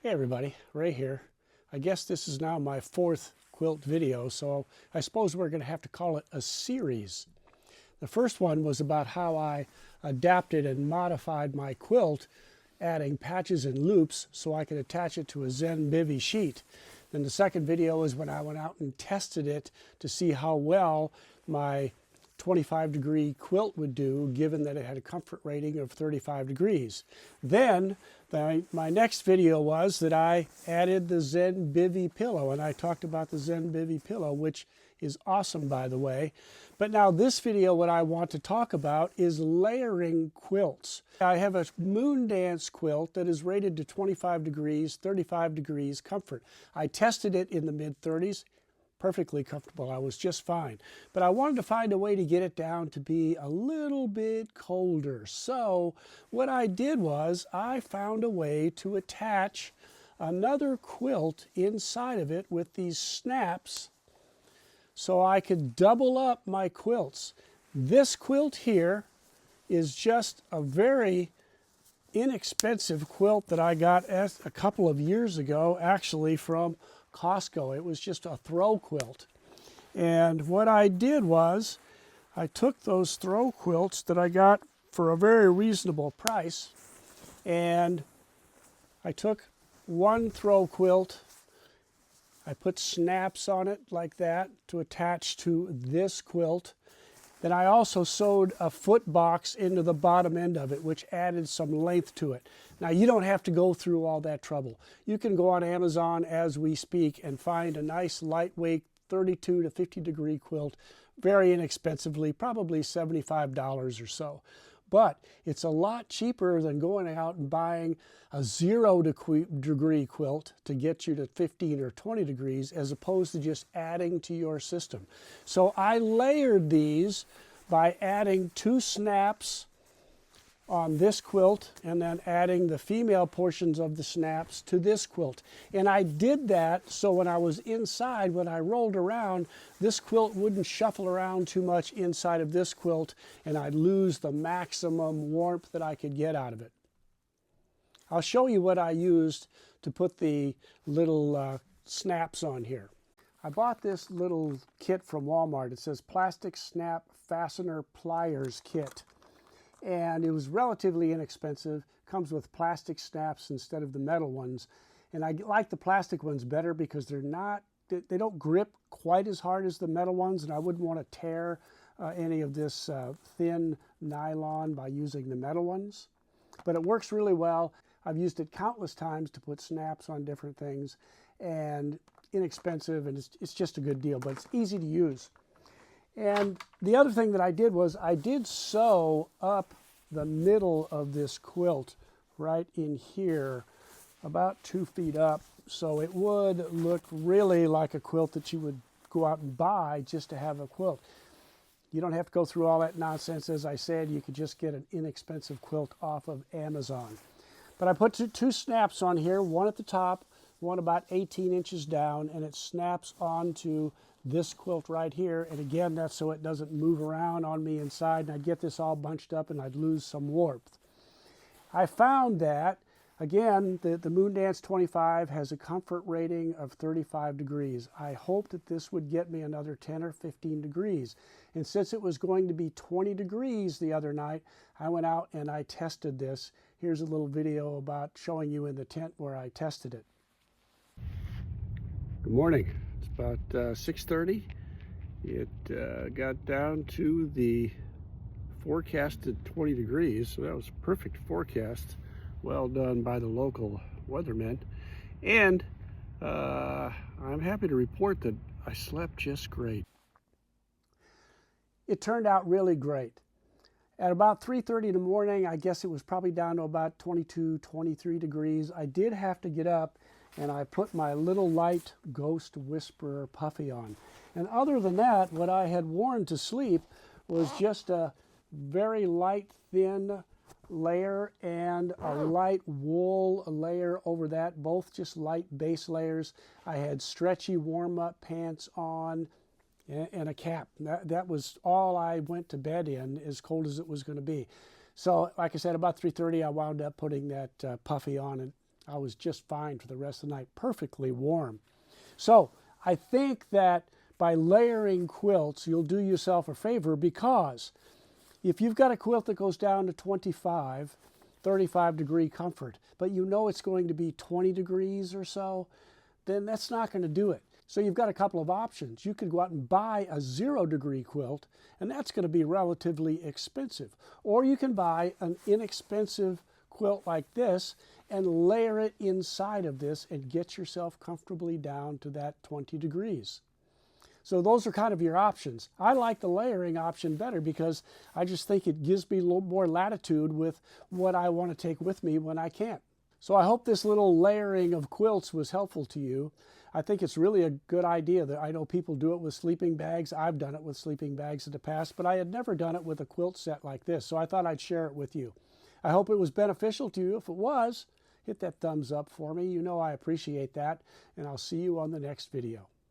Hey everybody, Ray here. I guess this is now my fourth quilt video, so I suppose we're going to have to call it a series. The first one was about how I adapted and modified my quilt, adding patches and loops so I could attach it to a Zenbivy sheet. Then the second video is when I went out and tested it to see how well my 25-degree quilt would do, given that it had a comfort rating of 35 degrees. Then my next video was that I added the Zenbivy pillow, and I talked about the Zenbivy pillow, which is awesome, by the way. But now this video, what I want to talk about is layering quilts. I have a Moondance quilt that is rated to 25 degrees, 35 degrees comfort. I tested it in the mid-30s. Perfectly comfortable. I was just fine. But I wanted to find a way to get it down to be a little bit colder. So what I did was I found a way to attach another quilt inside of it with these snaps so I could double up my quilts. This quilt here is just a very inexpensive quilt that I got a couple of years ago, actually from Costco. It was just a throw quilt. And what I did was I took those throw quilts that I got for a very reasonable price, and I took one throw quilt, I put snaps on it like that to attach to this quilt. Then I also sewed a foot box into the bottom end of it, which added some length to it. Now, you don't have to go through all that trouble. You can go on Amazon as we speak and find a nice lightweight 32 to 50 degree quilt very inexpensively, probably $75 or so. But it's a lot cheaper than going out and buying a 0-degree quilt to get you to 15 or 20 degrees, as opposed to just adding to your system. So I layered these by adding 2 snaps on this quilt and then adding the female portions of the snaps to this quilt. And I did that so when I was inside, when I rolled around, this quilt wouldn't shuffle around too much inside of this quilt, and I'd lose the maximum warmth that I could get out of it. I'll show you what I used to put the little snaps on here. I bought this little kit from Walmart. It says Plastic Snap Fastener Pliers Kit. And it was relatively inexpensive. Comes with plastic snaps instead of the metal ones. And I like the plastic ones better because they don't grip quite as hard as the metal ones, and I wouldn't want to tear any of this thin nylon by using the metal ones. But it works really well. I've used it countless times to put snaps on different things, and inexpensive, and it's just a good deal, but it's easy to use. And the other thing that I did was I did sew up the middle of this quilt right in here, about 2 feet up, so it would look really like a quilt that you would go out and buy just to have a quilt. You don't have to go through all that nonsense. As I said, you could just get an inexpensive quilt off of Amazon. But I put two snaps on here, one at the top, one about 18 inches down, and it snaps onto this quilt right here. And again, that's so it doesn't move around on me inside, and I'd get this all bunched up and I'd lose some warmth. I found that, again, the Moondance 25 has a comfort rating of 35 degrees. I hoped that this would get me another 10 or 15 degrees. And since it was going to be 20 degrees the other night, I went out and I tested this. Here's a little video about showing you in the tent where I tested it. Good morning. It's about 6:30. It got down to the forecasted 20 degrees, so that was a perfect forecast. Well done by the local weathermen. And I'm happy to report that I slept just great. It turned out really great. At about 3:30 in the morning, I guess it was probably down to about 22, 23 degrees. I did have to get up, and I put my little light Ghost Whisperer puffy on. And other than that, what I had worn to sleep was just a very light, thin layer and a light wool layer over that, both just light base layers. I had stretchy warm-up pants on and a cap. That was all I went to bed in, as cold as it was going to be. So like I said, about 3:30 I wound up putting that puffy on, I was just fine for the rest of the night, perfectly warm. So I think that by layering quilts, you'll do yourself a favor, because if you've got a quilt that goes down to 25, 35 degree comfort, but you know it's going to be 20 degrees or so, then that's not going to do it. So you've got a couple of options. You could go out and buy a 0 degree quilt, and that's going to be relatively expensive. Or you can buy an inexpensive quilt like this and layer it inside of this and get yourself comfortably down to that 20 degrees. So those are kind of your options. I like the layering option better because I just think it gives me a little more latitude with what I want to take with me when I camp. So I hope this little layering of quilts was helpful to you. I think it's really a good idea. I know people do it with sleeping bags. I've done it with sleeping bags in the past, but I had never done it with a quilt set like this, so I thought I'd share it with you. I hope it was beneficial to you. If it was, hit that thumbs up for me. You know I appreciate that, and I'll see you on the next video.